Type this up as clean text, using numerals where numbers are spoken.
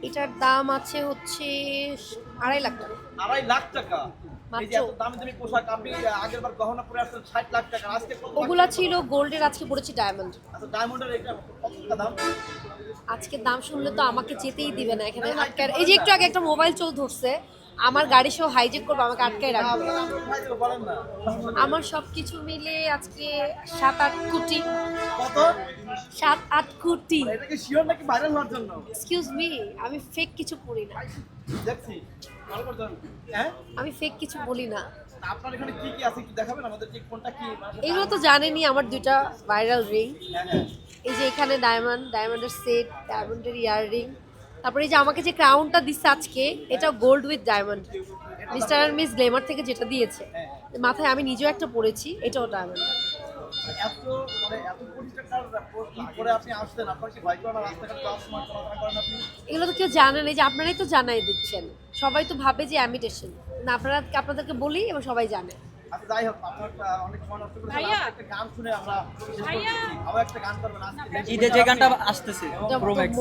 এটার দাম আছে হচ্ছে 2.5 লাখ টাকা। 2.5 লাখ টাকা। এই যে মাত্র। এত দামি দামি পোশাক আপনি আগের বার গহনা পরে আসছেন 60 লাখ টাকা, আজকে কত লাখ ওগুলা টাকা ছিল পড়লো? গোল্ডের, আজকে পড়েছি ডায়মন্ড। আচ্ছা ডায়মন্ডের এটা কত টাকা দাম? আজকে দাম শুনলে তো আমাকে যেতেই দিবে না এখানে না, না, আটকায়। একটু এই যে বলেন একটু না। আগে একটা মোবাইল চোর ধরছে, আমার গাড়ি সহ হাইজেক করবে, আমাকে আটকায় না, রাখবে। আপনারা আমাকে ভাই দিলো, বলেন না। আমার সবকিছু মিলে আজকে 7-8 কোটি। কত? 7-8 কোটি। মানে এটা কি শিওর নাকি ভাইরাল হওয়ার জন্য? এক্সকিউজ মি, আমি ফেক কিছু পড়ি না। দেখছি। ভালো করছেন। হ্যাঁ? আমি ফেক কিছু বলি না। আপনার এখানে কি কি আছে একটু দেখাবেন আমাদের, যে কোনটা কি? এগুলো তো জানেনই, আমার 2টা ভাইরাল রিং। হ্যাঁ, হ্যাঁ। এই যে এখানে ডায়মন্ডের সেট, ডায়মন্ডের ইয়াররিং। তারপরে এই যে আমাকে যে ক্রাউনটা দিচ্ছে আজকে, এটা gold with diamond, mister and miss Glamour থেকে যেটা দিয়েছে। মাথায় আমি নিজেও একটা পরেছি, এটাও ডায়মন্ড। এত মানে এত কোটি টাকার পরে আপনি আসছেন, আপনার কি ভয় করে না রাস্তাঘাট চলাচল করেন আপনি? এগুলো তো কেউ জানে না, এই যে আপনারাই তো জানাই দিচ্ছেন। সবাই তো ভাবে যে অ্যামিটেশন না, আপনাদেরকে বলি এবং সবাই জানে। আচ্ছা যাই হোক, আপনার অনেক সময় নষ্ট করেছেন। ভাইয়া। একটা গান শুনে আমরা শেষ ভাইয়া। করতেছি। আবার একটা গান করবেন আজকে। ঈদে যে গানটা আসতেছে এটা প্রো তো ম্যাক্স।